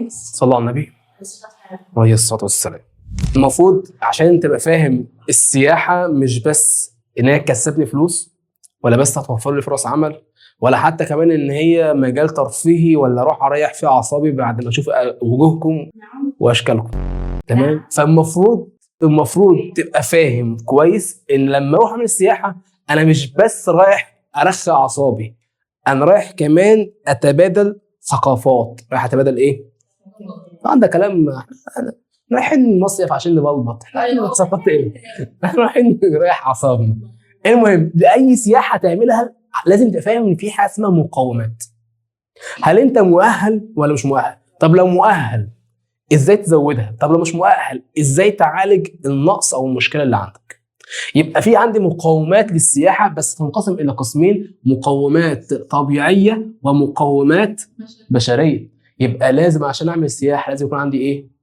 صلى على النبي عليه الصلاة والسلام. المفروض عشان تبقى فاهم السياحة مش بس ان هي تكسبني فلوس، ولا بس هتوفر لي فرص عمل، ولا حتى كمان ان هي مجال ترفيهي ولا اروح اريح فيه اعصابي بعد ما اشوف وجوهكم واشكالكم. تمام. فالمفروض تبقى فاهم كويس ان لما اروح اعمل سياحة انا مش بس رايح ارخي اعصابي، انا رايح كمان اتبادل ثقافات. رايح اتبادل ايه؟ عندك كلام. رايحين مصيف عشان نبلبط، رايحين ثقافات ايه؟ احنا رايحين نريح اعصابنا. المهم، لاي سياحه تعملها لازم تبقى فاهم ان في حاجه اسمها مقومات. هل انت مؤهل ولا مش مؤهل؟ طب لو مؤهل ازاي تزودها؟ طب لو مش مؤهل ازاي تعالج النقص او المشكله اللي عندك؟ يبقى في عندي مقومات للسياحه، بس تنقسم الى قسمين: مقومات طبيعيه ومقومات بشريه. يبقى لازم عشان اعمل سياحه لازم يكون عندي ايه؟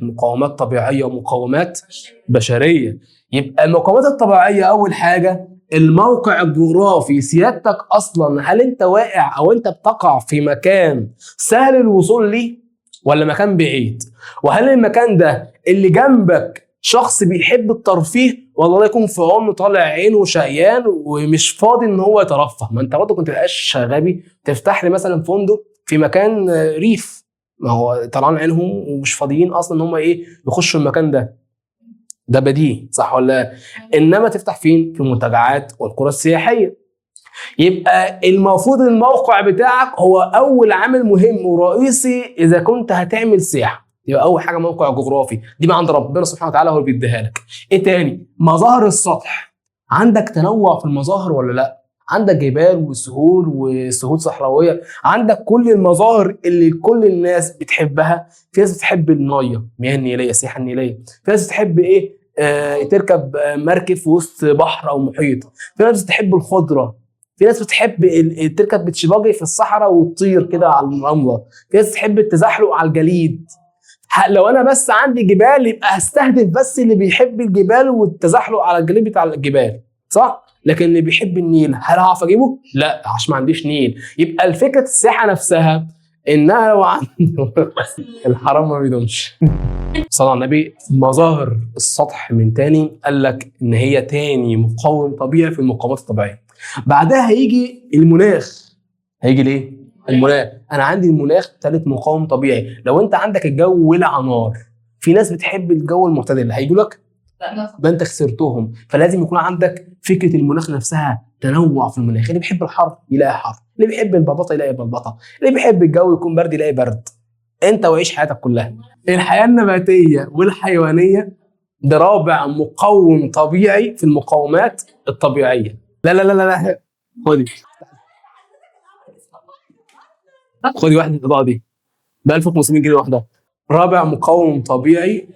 مقومات طبيعيه ومقومات بشريه. يبقى المقومات الطبيعيه اول حاجه الموقع الجغرافي. سيادتك اصلا هل انت واقع او انت بتقع في مكان سهل الوصول ليه ولا مكان بعيد؟ وهل المكان ده اللي جنبك شخص بيحب الترفيه ولا الله يكون في عونه طالع عينه وشقيان ومش فاضي ان هو يترفه؟ ما انت برضه كنت تبقاش غبي تفتح لي مثلا فندق في مكان ريف، ما هو طلعان عينهم ومش فاضيين اصلا ان هم ايه يخشوا المكان ده. ده بديهي صح ولا لا؟ انما تفتح فين؟ في المنتجعات والقرى السياحيه. يبقى المفروض الموقع بتاعك هو اول عامل مهم ورئيسي اذا كنت هتعمل سياحه. يبقى اول حاجه موقع جغرافي، دي من عند ربنا سبحانه وتعالى هو اللي بيديها لك. ايه تاني؟ مظاهر السطح. عندك تنوع في المظاهر ولا لا؟ عندك جبال وسهول وسهول صحراويه، عندك كل المظاهر اللي كل الناس بتحبها. في ناس بتحب الميه، مياه النيليه، السياحه النيليه. في ناس بتحب ايه؟ تركب مركب في وسط بحر او محيط. في ناس بتحب الخضره. في ناس بتحب تركب بتشباجي في الصحراء وتطير كده على الرمله. في ناس بتحب التزحلق على الجليد. لو انا بس عندي جبال يبقى هستهدف بس اللي بيحب الجبال والتزحلق على الجليد بتاع الجبال، صح؟ لكن اللي بيحب النيل هل هعرف اجيبه؟ لا، عشان ما عنديش نيل. يبقى الفكره السياحه نفسها انها لو عندي الحرام ما بيدومش. صلى على النبي. مظاهر السطح من تاني قال لك ان هي تاني مقوم طبيعي في المقومات الطبيعيه. بعدها هيجي المناخ. هيجي ليه؟ المناخ. انا عندي المناخ ثالث مقاوم طبيعي. لو انت عندك الجو ولع نار، في ناس بتحب الجو المعتدل، هيجوا لك ده انت خسرتهم. فلازم يكون عندك فكره المناخ نفسها، تنوع في المناخ. اللي بيحب الحر يلاقي حر، اللي بيحب البلبطه يلاقي بلبطه، اللي بيحب الجو يكون برد يلاقي برد. انت وعيش حياتك كلها. الحياه النباتيه والحيوانيه ده رابع مقوم طبيعي في المقومات الطبيعيه. لا لا لا لا، خدي واحده الاضاءه دي ب 1500 جنيه واحده. رابع مقوم طبيعي.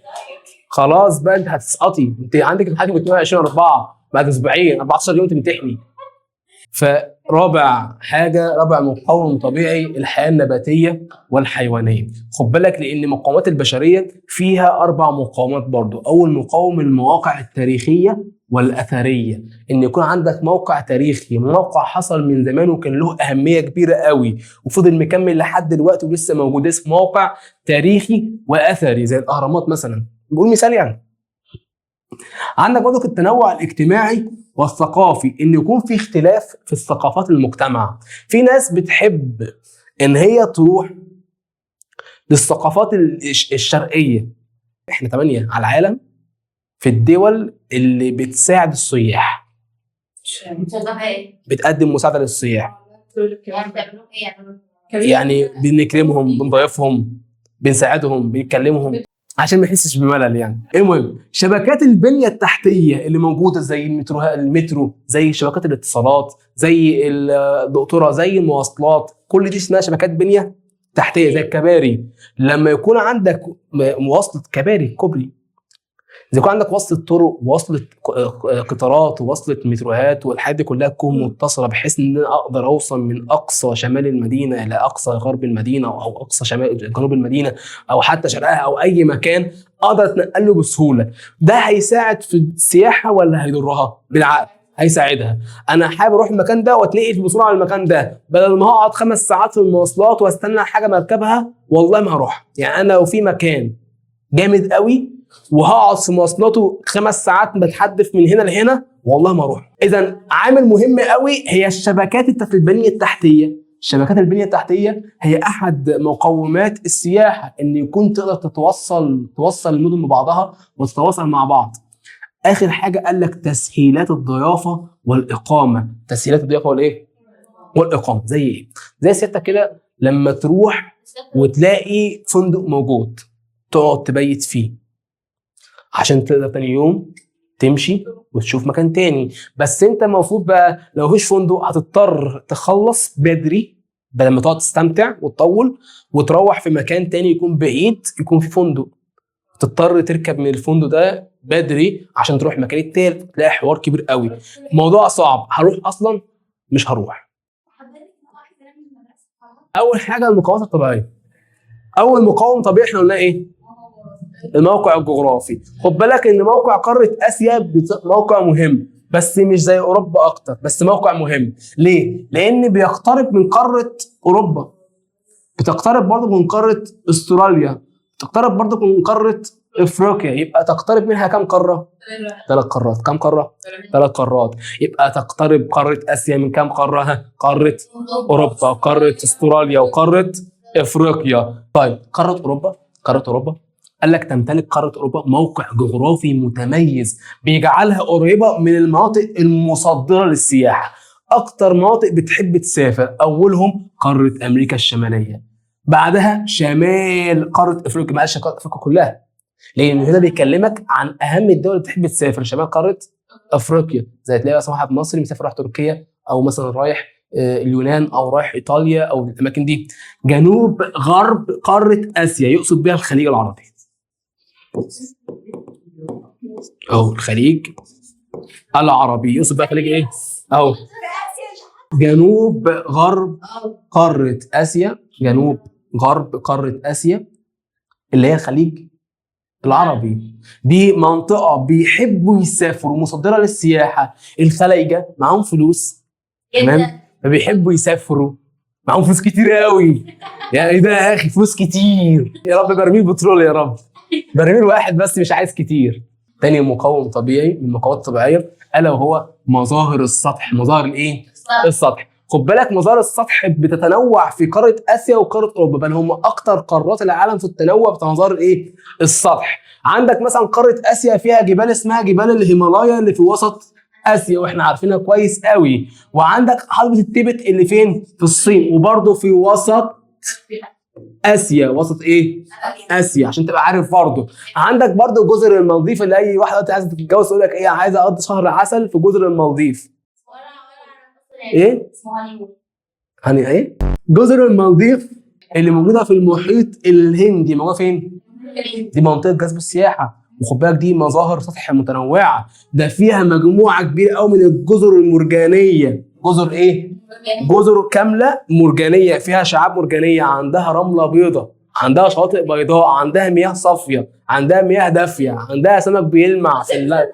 خلاص بقى انت هتسقطي، انت عندك الحاجه ب 22/4 بعد اسبوعين 14 يوم تمتحني. فرابع حاجه، رابع مقوم طبيعي الحياه النباتيه والحيوانيه. خد بالك لان المقومات البشريه فيها 4 مقومات برضو. اول مقوم المواقع التاريخيه والاثريه، ان يكون عندك موقع تاريخي، موقع حصل من زمان وكان له اهميه كبيره قوي وفضل مكمل لحد دلوقتي ولسه موجود، اسمه موقع تاريخي واثري زي الاهرامات مثلا، بقول مثال يعني. عندك برضك التنوع الاجتماعي والثقافي، ان يكون في اختلاف في الثقافات المجتمع. في ناس بتحب ان هي تروح للثقافات الشرقيه. احنا 8 على العالم في الدول اللي بتساعد السياح، بتقدم مساعده للسياح. يعني بنكرمهم، بنضيفهم، بنساعدهم، بنكلمهم عشان ما يحسش بملل يعني. المهم، شبكات البنيه التحتيه اللي موجوده زي المترو، زي شبكات الاتصالات، زي الدكتوره، زي المواصلات، كل دي اسمها شبكات بنيه تحتيه. زي الكباري، لما يكون عندك مواصله كباري، كوبري، اذا كان عندك وصلة طرق ووصلة قطارات ووصلة متروهات والحاجات دي كلها تكون متصله، بحيث ان انا اقدر اوصل من اقصى شمال المدينه الى اقصى غرب المدينه او اقصى شمال جنوب المدينه او حتى شرقها او اي مكان اقدر اتنقل له بسهوله. ده هيساعد في السياحه ولا هيضرها؟ بالعقل. هيساعدها. انا حابب اروح المكان ده واتنقل بسرعه للمكان ده، بدل ما هقعد 5 ساعات في المواصلات واستنى حاجه مركبها والله ما هروح. يعني انا لو في مكان جامد قوي وهقعد في مواصلاته 5 ساعات بتحدف من هنا لهنا والله ما اروح. اذا عامل مهم قوي هي الشبكات البنيه التحتيه. الشبكات البنيه التحتيه هي احد مقومات السياحه، ان يكون تقدر توصل المدن ببعضها وتتواصل مع بعض. اخر حاجه قال لك تسهيلات الضيافه والاقامه. تسهيلات الضيافه والايه؟ والاقامه. زي ايه؟ زي سيادتك كده لما تروح وتلاقي فندق موجود تقعد تبيت فيه عشان تقدر تاني يوم تمشي وتشوف مكان تاني. بس انت المفروض بقى لو مفيش فندق هتضطر تخلص بدري بدل ما تقعد تستمتع وتطول وتروح في مكان تاني يكون بعيد يكون في فندق. تضطر تركب من الفندق ده بدري عشان تروح المكان التالت. تلاقي حوار كبير قوي، موضوع صعب. هروح اصلا؟ مش هروح. اول حاجه المقاومات الطبيعيه. اول مقاوم طبيعي احنا قلنا ايه؟ الموقع الجغرافي. خد بالك ان موقع قاره اسيا موقع مهم، بس مش زي اوروبا اكتر، بس موقع مهم. ليه؟ لان بيقترب من قاره اوروبا، بتقترب برضه من قاره استراليا، بتقترب برضه من قاره افريقيا. يبقى تقترب منها كام قاره؟ 3 قارات. كام قاره؟ 3 قارات. يبقى تقترب قاره اسيا من كام قاره؟ قاره اوروبا، قاره استراليا، وقاره افريقيا. طيب قاره اوروبا، قاره اوروبا قال لك تمتلك قاره اوروبا موقع جغرافي متميز بيجعلها قريبه من المناطق المصدره للسياحه. اكتر مناطق بتحب تسافر اولهم قاره امريكا الشماليه، بعدها شمال قاره افريقيا. ما قالش قاره افريقيا كلها، لان هنا بيكلمك عن اهم الدول اللي بتحب تسافر. شمال قاره افريقيا زي تلاقي مثلا واحد مصري مسافر رايح تركيا، او مثلا رايح اليونان، او رايح ايطاليا، او الاماكن دي. جنوب غرب قاره اسيا يقصد بها الخليج العربي، او الخليج العربي يقصد بها خليج ايه؟ او جنوب غرب قاره اسيا، جنوب غرب قاره اسيا اللي هي الخليج العربي. دي منطقه بيحبوا يسافروا، مصدره للسياحه. الخلايجه معاهم فلوس، تمام، فبيحبوا يسافروا، معاهم فلوس كتير قوي. يعني ايه ده يا اخي؟ فلوس كتير، يا رب برميل بترول، يا رب برميل واحد بس مش عايز كتير. تاني مقوم طبيعي من المقومات الطبيعيه الا وهو مظاهر السطح. مظاهر الايه؟ السطح. خد بالك مظاهر السطح بتتنوع في قاره اسيا وقاره اوروبا، بل هم اكتر قارات العالم في التنوع بتاع مظاهر الايه؟ السطح. عندك مثلا قاره اسيا فيها جبال اسمها جبال الهيمالايا اللي في وسط اسيا واحنا عارفينها كويس قوي. وعندك هضبه التبت اللي فين؟ في الصين، وبرضه في وسط اسيا. وسط ايه؟ اسيا، عشان تبقى عارف. برضه عندك برضه جزر المالديف اللي اي واحده دلوقتي عايزه تتجوز تقول لك ايه؟ عايزه اقضي شهر عسل في جزر المالديف. ايه؟ يعني ايه؟ جزر المالديف اللي موجوده في المحيط الهندي، موجوده فين؟ دي منطقه جذب السياحه. وخد بالك دي مظاهر سطح متنوعه، ده فيها مجموعه كبيره قوي من الجزر المرجانيه. جزر ايه؟ جزر كامله مرجانيه، فيها شعاب مرجانيه، عندها رمله بيضاء، عندها شواطئ بيضاء، عندها مياه صافيه، عندها مياه دافيه، عندها سمك بيلمع في الليل،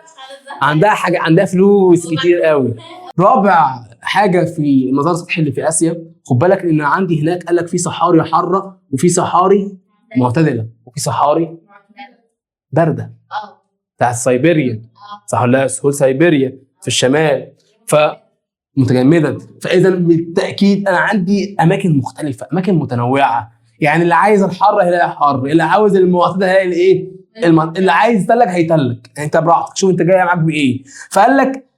عندها حاجه، عندها فلوس كتير قوي. رابع حاجه في المظاهر السطحيه اللي في اسيا، خد بالك ان عندي هناك قال لك في صحاري حاره وفي صحاري معتدله وفي صحاري بارده بتاعت سيبيريا، صح ولا لا؟ سهول سيبيريا في الشمال فمتجمدا. فاذا بالتاكيد انا عندي اماكن مختلفه، اماكن متنوعه. يعني اللي عايز الحر هيلاقي حر، اللي عاوز المعتدل هيلاقي الايه؟ اللي عايز يتلج هيتلج. انت براحتك، شوف انت جاي معاك بايه. فقال لك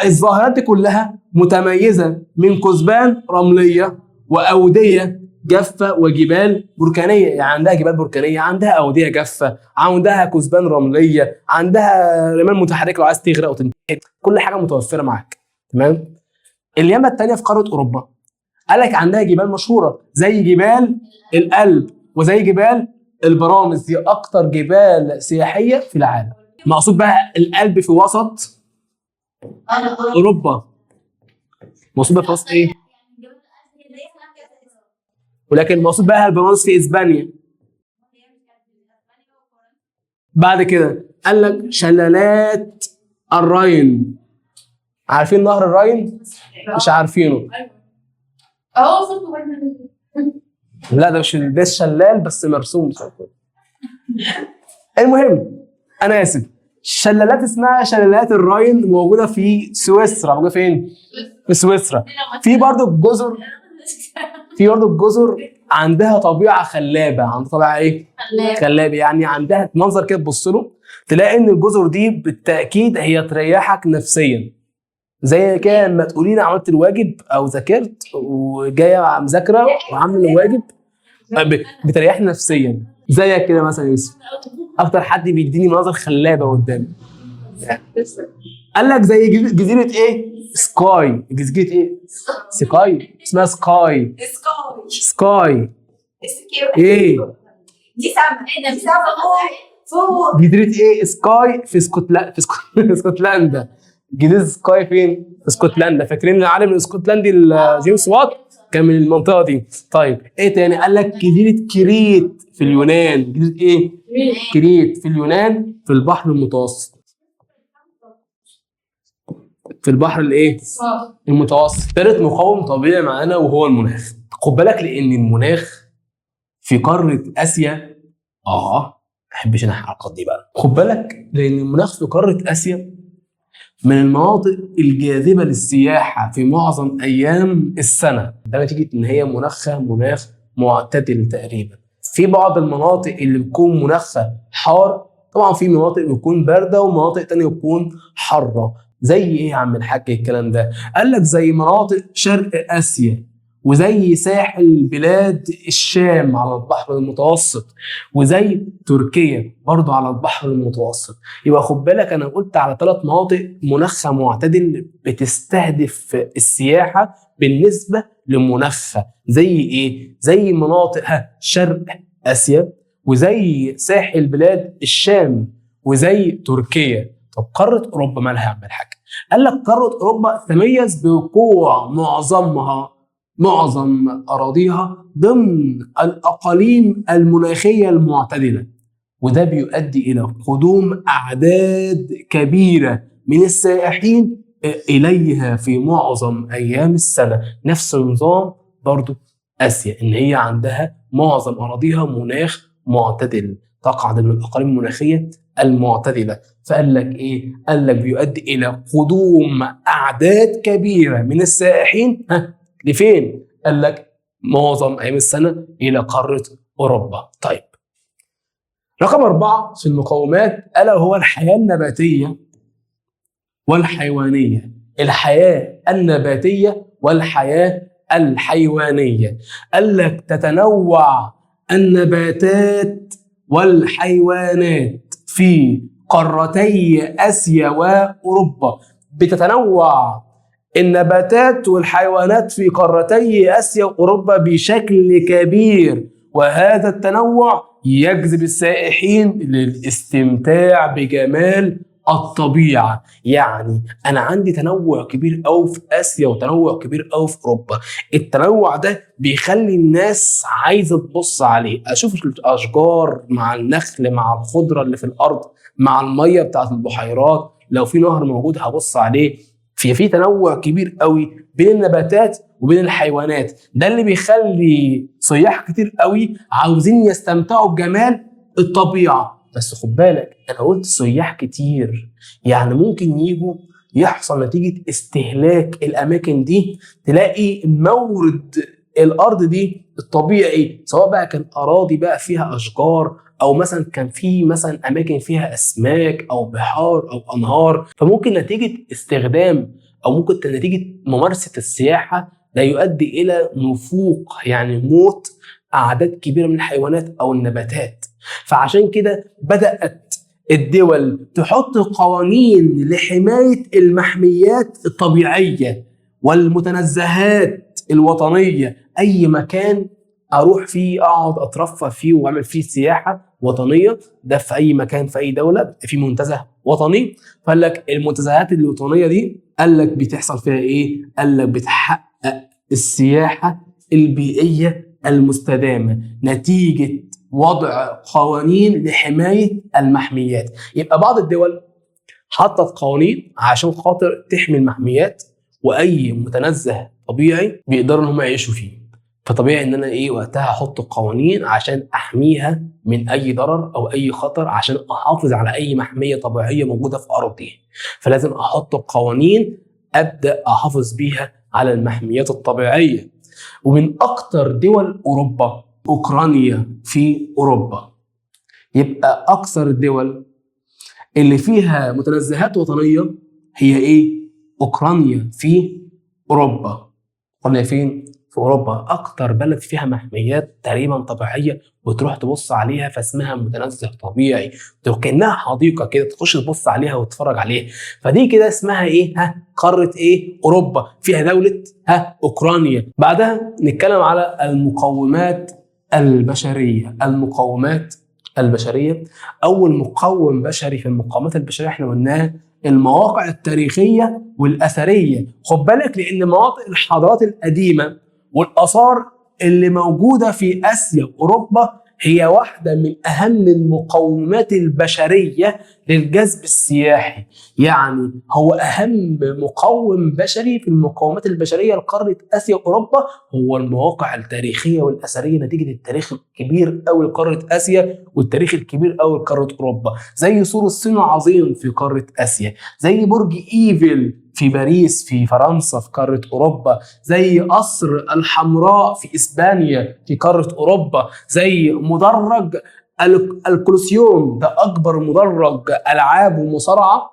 الظاهرات دي كلها متميزه من كثبان رمليه واوديه جافه وجبال بركانيه. يعني عندها جبال بركانيه، عندها اوديه جافه، عندها كثبان رمليه، عندها رمال متحركه لو عايز تغرق وتنتهي. كل حاجه متوفره معاك، تمام. اليمه الثانيه في قاره اوروبا قال لك عندها جبال مشهوره زي جبال الألب وزي جبال البرامز. دي اكتر جبال سياحيه في العالم. مقصود بقى الألب في وسط اوروبا، مقصود بقى في وسط ايه؟ ولكن مقصود بقى البرامز في اسبانيا. بعد كده قال لك شلالات الراين عارفين نهر الراين؟ مش عارفينه. اهو صورته باينه. لا ده مش ده الشلال بس مرسوم مش عارف. المهم انا اسف، شلالات اسمها شلالات الراين موجوده في سويسرا. موجوده فين؟ في سويسرا. في برضو الجزر عندها طبيعه خلابه. عندها طبيعه ايه؟ خلابه. يعني عندها منظر كده تبص له تلاقي ان الجزر دي بالتاكيد هي تريحك نفسيا. زي كده لما تقولي لي عملت الواجب او ذاكرت وجايه مذاكره وعامل الواجب بتريحني نفسيا. زيك كده مثلا يا يوسف، اكتر حد بيديني مناظر خلابه قدامي. قال لك زي جزيره ايه؟ سكاي. جزيره ايه؟ سكاي. اسمها سكاي. سكاي ايه؟ دي سما. ايه ده؟ سما فوق. جزيره ايه؟ سكاي في اسكتلندا. جزيره سكاي فين؟ في اسكتلندا. فاكرين العالم الاسكتلندي جيمس وات كان من المنطقه دي. طيب ايه تاني؟ قال لك جزيره كريت في اليونان. جزيره ايه؟ كريت في اليونان في البحر المتوسط. في البحر الايه؟ المتوسط. ثالث مقاوم طبيعي معانا وهو المناخ. خد بالك لان المناخ في قاره اسيا ما بحبش انا الحلقات دي بقى. خد بالك لان المناخ في قاره اسيا من المناطق الجاذبه للسياحه في معظم ايام السنه. ده نتيجه ان هي مناخ معتدل تقريبا. في بعض المناطق اللي بتكون مناخها حار، طبعا في مناطق بتكون بارده ومناطق تانية بتكون حاره. زي ايه يا عم الحاج الكلام ده؟ قال لك زي مناطق شرق اسيا، وزي ساحل بلاد الشام على البحر المتوسط، وزي تركيا برضو على البحر المتوسط. يبقى خد بالك انا قلت على 3 مناطق مناخها معتدل بتستهدف السياحه بالنسبه لمناخها. زي ايه؟ زي مناطق شرق اسيا، وزي ساحل بلاد الشام، وزي تركيا. طب قاره اوروبا مالها يا عم الحاج؟ قال لك قاره اوروبا تميز بوقوع معظم أراضيها ضمن الأقاليم المناخية المعتدلة، وده بيؤدي إلى قدوم أعداد كبيرة من السائحين إليها في معظم أيام السنة. نفس النظام برضو آسيا، إن هي عندها معظم أراضيها مناخ معتدل، تقع ضمن الأقاليم المناخية المعتدلة. فقال لك إيه؟ قال لك بيؤدي إلى قدوم أعداد كبيرة من السائحين لفين؟ قال لك معظم أيام السنة إلى قارة أوروبا. طيب رقم 4 في المقومات ألا هو الحياة النباتية والحيوانية. الحياة النباتية والحياة الحيوانية. قال لك تتنوع النباتات والحيوانات في قارتي آسيا وأوروبا. بتتنوع النباتات والحيوانات في قارتي آسيا وأوروبا بشكل كبير، وهذا التنوع يجذب السائحين للاستمتاع بجمال الطبيعة. يعني أنا عندي تنوع كبير أوي في آسيا وتنوع كبير أوي في أوروبا. التنوع ده بيخلي الناس عايزة تبص عليه. أشوف الأشجار مع النخل مع الخضرة اللي في الأرض مع المية بتاعت البحيرات، لو في نهر موجود هبص عليه. في تنوع كبير قوي بين النباتات وبين الحيوانات. ده اللي بيخلي سياح كتير قوي عاوزين يستمتعوا بجمال الطبيعة. بس خد بالك انا قلت سياح كتير، يعني ممكن يجوا يحصل نتيجة استهلاك الاماكن دي تلاقي مورد الارض دي الطبيعي، سواء بقى كان اراضي بقى فيها اشجار، او مثلا كان في مثلا اماكن فيها اسماك او بحار او انهار، فممكن نتيجه استخدام او ممكن نتيجه ممارسه السياحه ده يؤدي الى نفوق، يعني موت اعداد كبيره من الحيوانات او النباتات. فعشان كده بدات الدول تحط قوانين لحمايه المحميات الطبيعيه والمتنزهات الوطنيه. اي مكان اروح فيه اقعد اترفه فيه واعمل فيه سياحه وطنيه، ده في اي مكان في اي دوله في منتزه وطني. فقال لك المنتزهات الوطنيه دي قال لك بتحصل فيها ايه؟ قال لك بتحقق السياحه البيئيه المستدامه نتيجه وضع قوانين لحمايه المحميات. يبقى بعض الدول حطت قوانين عشان خاطر تحمي المحميات واي متنزه طبيعي بيقدروا ان هم يعيشوا فيه. فطبيعي ان انا وقتها احط قوانين عشان احميها من اي ضرر او اي خطر، عشان احافظ على اي محميه طبيعيه موجوده في ارضي. فلازم احط قوانين ابدا احافظ بيها على المحميات الطبيعيه. ومن اكتر دول اوروبا اوكرانيا في اوروبا. يبقى اكثر الدول اللي فيها متنزهات وطنيه هي اوكرانيا في اوروبا. اوكرانيا فين؟ في اوروبا. اكتر بلد فيها محميات تقريبا طبيعيه، وتروح تبص عليها فاسمها متنزه طبيعي، كانها حديقه كده، تخش تبص عليها وتتفرج عليها. فدي كده اسمها قاره اوروبا، فيها دوله اوكرانيا. بعدها نتكلم على المقومات البشريه. المقومات البشريه، اول مقوم بشري في المقومات البشريه احنا قلناها المواقع التاريخيه والاثريه. خد بالك، لان مناطق الحضارات القديمه والاثار اللي موجوده في اسيا واوروبا هي واحده من اهم المقومات البشريه للجذب السياحي. يعني هو اهم مقوم بشري في المقومات البشريه لقاره اسيا واوروبا هو المواقع التاريخيه والاثريه، نتيجه التاريخ الكبير قوي لقاره اسيا والتاريخ الكبير قوي لقاره اوروبا، زي سور الصين العظيم في قاره اسيا، زي برج ايفل في باريس في فرنسا في قاره اوروبا، زي قصر الحمراء في اسبانيا في قاره اوروبا، زي مدرج الكولوسيوم، ده اكبر مدرج العاب ومصارعه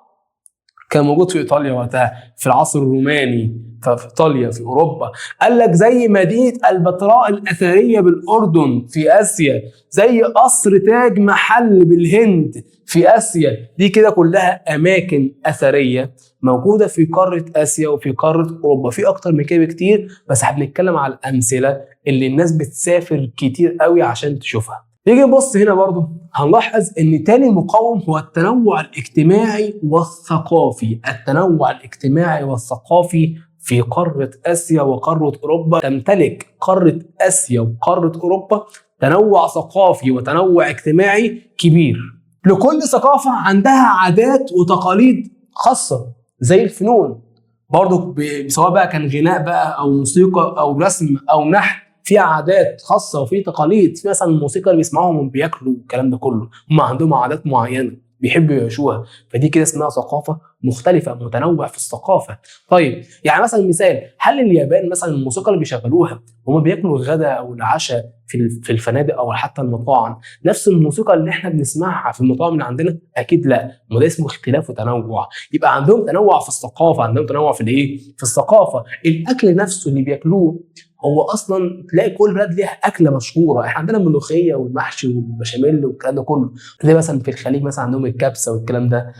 كان موجود في ايطاليا وقتها في العصر الروماني في ايطاليا في اوروبا. قال لك زي مدينه البتراء الاثريه بالاردن في اسيا، زي قصر تاج محل بالهند في اسيا. دي كده كلها اماكن اثريه موجوده في قاره اسيا وفي قاره اوروبا. في اكتر من كده بكتير، بس هنتكلم على الامثله اللي الناس بتسافر كتير قوي عشان تشوفها. نيجي نبص هنا برضو هنلاحظ ان تاني مقوم هو التنوع الاجتماعي والثقافي. التنوع الاجتماعي والثقافي في قارة اسيا وقارة اوروبا. تمتلك قارة اسيا وقارة اوروبا تنوع ثقافي وتنوع اجتماعي كبير. لكل ثقافة عندها عادات وتقاليد خاصة، زي الفنون برضو، سواء بقى كان غناء بقى او موسيقى او رسم او نحت، في عادات خاصه وفي تقاليد. في مثلا الموسيقى اللي بيسمعوها وهم بياكلوا والكلام ده كله، هم عندهم عادات معينه بيحبوا يعيشوها، فدي كده اسمها ثقافه مختلفه، متنوع في الثقافه. طيب يعني مثلا مثال، هل اليابان مثلا الموسيقى اللي بيشغلوها وهم بياكلوا الغداء او العشاء في الفنادق او حتى المطاعم نفس الموسيقى اللي احنا بنسمعها في المطاعم اللي عندنا؟ اكيد لا، وده اسمه اختلاف وتنوع. يبقى عندهم تنوع في الثقافه، عندهم تنوع في في الثقافه. الاكل نفسه اللي بياكلوه هو اصلا تلاقي كل بلد ليها اكله مشهوره. احنا عندنا الملوخيه والمحشي والبشاميل والكلام ده كله، زي مثلا في الخليج مثلا عندهم الكبسه والكلام ده.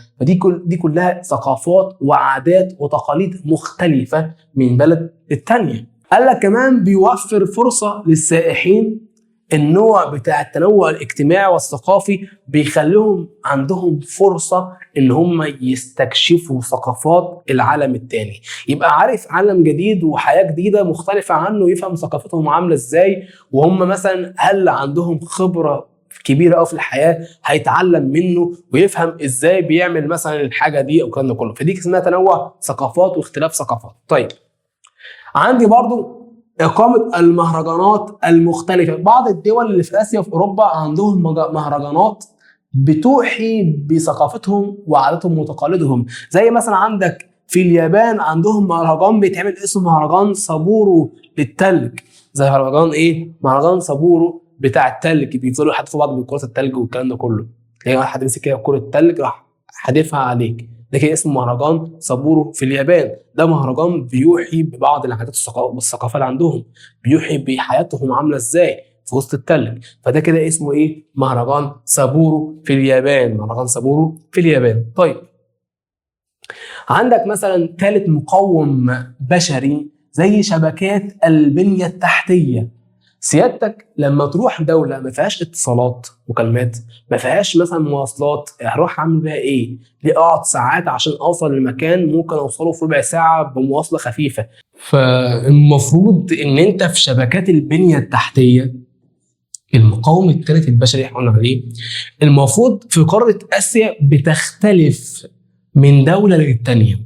دي كلها ثقافات وعادات وتقاليد مختلفه من بلد للتانيه. قال لك كمان بيوفر فرصه للسائحين. النوع بتاع التنوع الاجتماعي والثقافي بيخليهم عندهم فرصة ان هم يستكشفوا ثقافات العالم التاني، يبقى عارف عالم جديد وحياة جديدة مختلفة عنه، يفهم ثقافتهم عاملة ازاي، وهم مثلا هل عندهم خبرة كبيرة قوي في الحياة هيتعلم منه ويفهم ازاي بيعمل مثلا الحاجة دي او الكلام ده كله. فدي اسمها تنوع ثقافات واختلاف ثقافات. طيب عندي برضو إقامة المهرجانات المختلفة. بعض الدول اللي في آسيا وفي أوروبا عندهم مهرجانات بتوحي بثقافتهم وعاداتهم وتقاليدهم. زي مثلا عندك في اليابان عندهم مهرجان بيتعمل اسمه مهرجان سابورو للتلج. زي مهرجان مهرجان سابورو بتاع التلج، بيفضلوا يحدفوا بعض بكرات التلج والكلام ده كله. تلاقي واحد يمسك كده كرة التلج راح حادفها عليك، ده كده اسمه مهرجان سابورو في اليابان. ده مهرجان بيوحي ببعض العادات والثقافه اللي عندهم، بيوحي بحياتهم عامله ازاي في وسط التلج. فده كده اسمه مهرجان سابورو في اليابان. مهرجان سابورو في اليابان. طيب عندك مثلا ثالث مقوم بشري زي شبكات البنيه التحتيه. سيادتك لما تروح دوله ما فيهاش اتصالات مكالمات، ما فيهاش مثلا مواصلات، هروح اعمل بيها ليه اقعد ساعات عشان اوصل لمكان ممكن اوصله في ربع ساعه بمواصله خفيفه؟ فالمفروض ان انت في شبكات البنيه التحتيه، المقوم الثالث البشري احنا قلنا عليه، المفروض في قاره اسيا بتختلف من دوله للتانيه،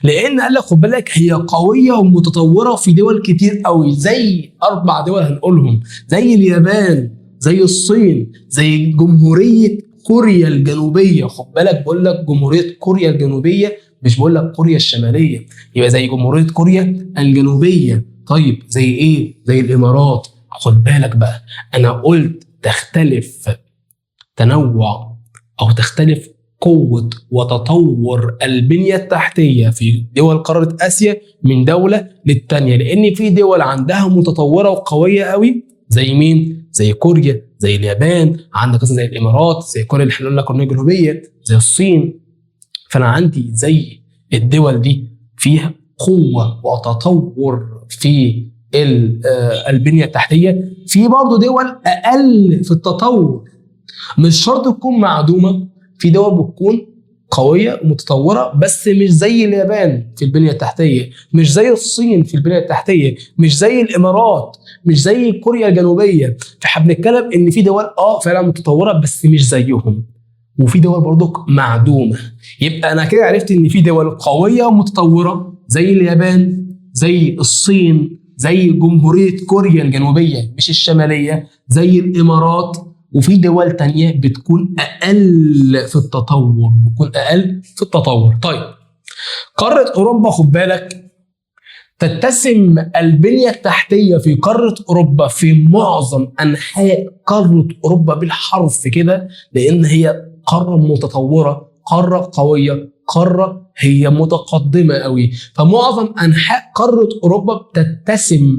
لان قال لك خد بالك هي قويه ومتطوره في دول كتير قوي، زي 4 دول هنقولهم، زي اليابان، زي الصين، زي جمهوريه كوريا الجنوبيه. خد بالك بقول لك جمهوريه كوريا الجنوبيه، مش بقول لك كوريا الشماليه. يبقى زي جمهوريه كوريا الجنوبيه. طيب زي ايه؟ زي الامارات. خد بالك بقى، انا قلت تختلف تنوع او تختلف قوة وتطور البنية التحتية في دول قارة آسيا من دولة للتانية، لأن في دول عندها متطورة وقوية قوي، زي مين؟ زي كوريا، زي اليابان، عندك مثلا زي الإمارات، زي كوريا اللي احنا قلنا كوريا الجنوبية، زي الصين. فأنا عندي زي الدول دي فيها قوة وتطور في البنية التحتية. في برضه دول أقل في التطور، مش شرط تكون معدومة. في دول بتكون قوية ومتطورة بس مش زي اليابان في البنية التحتية، مش زي الصين في البنية التحتية، مش زي الإمارات، مش زي كوريا الجنوبية. فاحنا بنتكلم إن في دول فعلا متطورة بس مش زيهم، وفي دول برضو معدومة. يبقى أنا كده عرفت إن في دول قوية ومتطورة زي اليابان، زي الصين، زي جمهورية كوريا الجنوبية مش الشمالية، زي الإمارات. وفي دول تانية بتكون أقل في التطور. طيب قارة أوروبا خد بالك تتسم البنية التحتية في قارة أوروبا في معظم أنحاء قارة أوروبا بالحرف كده، لأن هي قارة متطورة، قارة قوية، قارة هي متقدمة قوي. فمعظم أنحاء قارة أوروبا بتتسم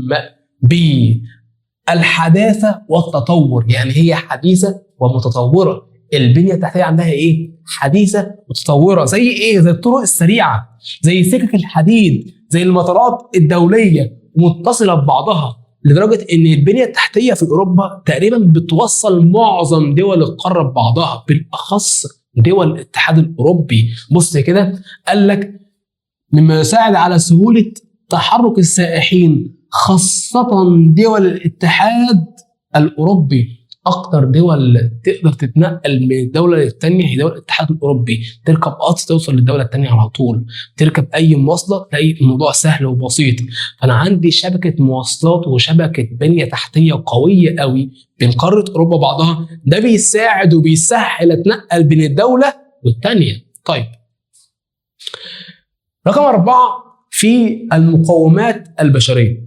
بالحداثة والتطور، يعني هي حديثة ومتطورة. البنية التحتية عندها إيه؟ حديثة ومتطورة. زي إيه؟ زي الطرق السريعة، زي سكك الحديد، زي المطارات الدولية متصلة ببعضها، لدرجة إن البنية التحتية في أوروبا تقريبا بتوصل معظم دول القارة ببعضها، بالأخص دول الاتحاد الأوروبي. بص كده، قال لك مما يساعد على سهولة تحرك السائحين خاصة دول الاتحاد الأوروبي. أكتر دول تقدر تتنقل من دولة للتانية هي دول الاتحاد الأوروبي. تركب قطر توصل للدولة التانية على طول، تركب أي مواصلة تلاقي الموضوع سهل وبسيط. فأنا عندي شبكة مواصلات وشبكة بنية تحتية قوية قوي بين قارة أوروبا بعضها، ده بيساعد وبيسهل أتنقل بين الدولة والتانية. طيب رقم 4 في المقومات البشرية،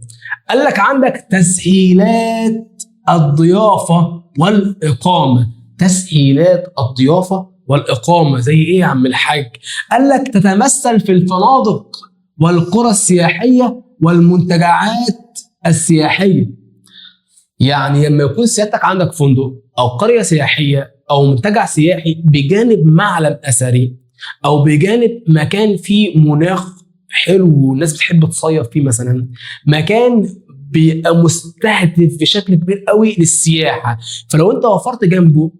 قال لك عندك تسهيلات الضيافة والإقامة. تسهيلات الضيافة والإقامة زي إيه يا عم الحاج؟ قال لك تتمثل في الفنادق والقرى السياحية والمنتجعات السياحية. يعني لما يكون سيادتك عندك فندق أو قرية سياحية أو منتجع سياحي بجانب معلم أثري، أو بجانب مكان فيه مناخ حلو والناس بتحب تصيف فيه مثلا، مكان بيبقى مستهدف بشكل كبير قوي للسياحه، فلو انت وفرت جنبه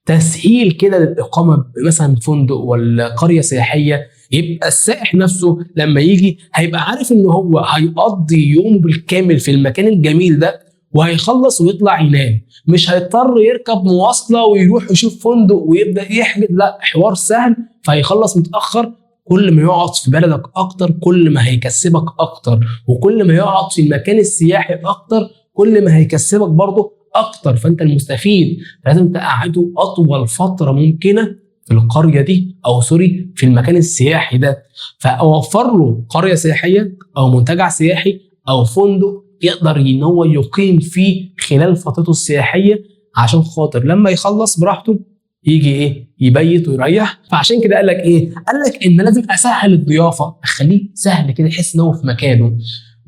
تسهيل كده للاقامه مثلا فندق ولا قريه سياحيه، يبقى السائح نفسه لما يجي هيبقى عارف ان هو هيقضي يومه بالكامل في المكان الجميل ده، وهيخلص ويطلع ينام، مش هيضطر يركب مواصله ويروح يشوف فندق ويبدا يحجز، لا حوار سهل، فهيخلص متاخر. كل ما يقعد في بلدك اكتر كل ما هيكسبك اكتر، وكل ما يقعد في المكان السياحي اكتر كل ما هيكسبك برضه اكتر، فانت المستفيد. فلازم تقعده اطول فتره ممكنه في القريه دي او سوري في المكان السياحي ده، فاوفر له قريه سياحيه او منتجع سياحي او فندق يقدر ان هو يقيم فيه خلال فترته السياحيه، عشان خاطر لما يخلص براحته يجي ايه يبيت ويريح. فعشان كده قال لك ايه؟ قال لك ان لازم اسهل الضيافه، اخليه سهل كده يحس ان هو في مكانه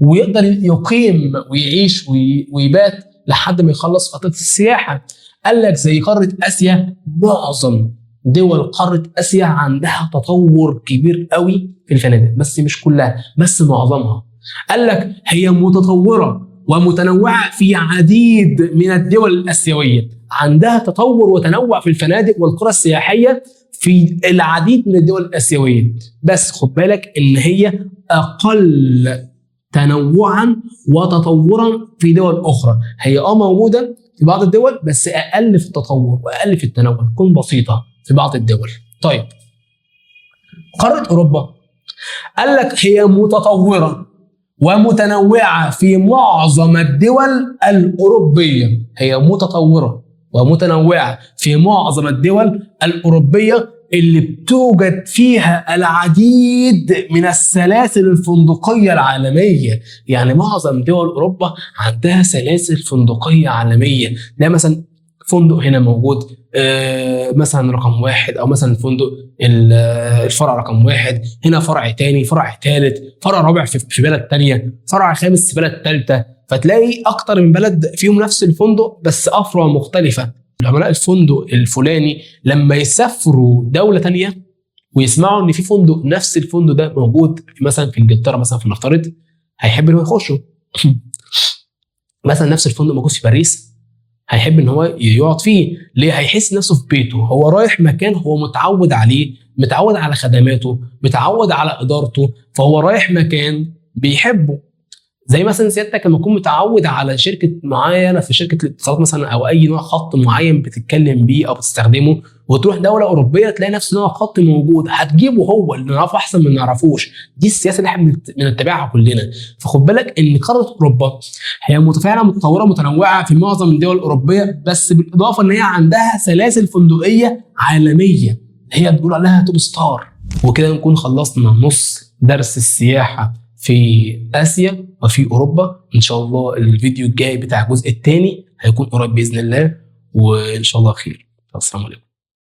ويقدر يقيم ويعيش ويبات لحد ما يخلص فتره السياحه. قال لك زي قاره اسيا، معظم دول قاره اسيا عندها تطور كبير قوي في الفنادق، بس مش كلها، بس معظمها. قال لك هي متطوره ومتنوعه في عديد من الدول الاسيويه، عندها تطور وتنوع في الفنادق والقرى السياحيه في العديد من الدول الاسيويه، بس خد بالك ان هي اقل تنوعا وتطورا في دول اخرى. هي موجوده في بعض الدول بس اقل في التطور واقل في التنوع، تكون بسيطه في بعض الدول. طيب قاره اوروبا قال لك هي متطوره ومتنوعه في معظم الدول الاوروبيه. هي متطوره ومتنوعه في معظم الدول الاوروبيه اللي بتوجد فيها العديد من السلاسل الفندقيه العالميه. يعني معظم دول اوروبا عندها سلاسل فندقيه عالميه. ده مثلا فندق هنا موجود مثلا رقم 1، او مثلا فندق الفرع رقم 1، هنا فرع تاني، فرع ثالث، فرع رابع في بلد تانية، فرع خامس في بلد ثالثه. فتلاقي اكتر من بلد فيهم نفس الفندق بس افرع مختلفه. العملاء الفندق الفلاني لما يسافروا دوله تانية ويسمعوا ان في فندق نفس الفندق ده موجود مثلا في انجلترا مثلا فلنفترض، هيحب انه يخشوا. مثلا نفس الفندق موجود في باريس، هيحب ان هو يقعد فيه. ليه؟ هيحس نفسه في بيته، هو رايح مكان هو متعود عليه، متعود على خدماته، متعود على ادارته، فهو رايح مكان بيحبه. زي مثلا سيادتك لما تكون متعود على شركه معينه في شركه الاتصالات مثلا، او اي نوع خط معين بتتكلم بيه او بتستخدمه، وتروح دوله اوروبيه تلاقي نفس نوع الخط موجود، هتجيبه هو اللي نعرفه احسن من ما نعرفوش. دي السياسه اللي احنا بنتبعها كلنا. فخد بالك ان قاره اوروبا هي فعلا متطوره متنوعه في معظم الدول الاوروبيه، بس بالاضافه ان هي عندها سلاسل فندقيه عالميه هي بنقول عليها توب ستار. وكده نكون خلصنا نص درس السياحه في آسيا وفي أوروبا. إن شاء الله الفيديو الجاي بتاع الجزء الثاني هيكون قريب بإذن الله، وإن شاء الله خير. السلام عليكم.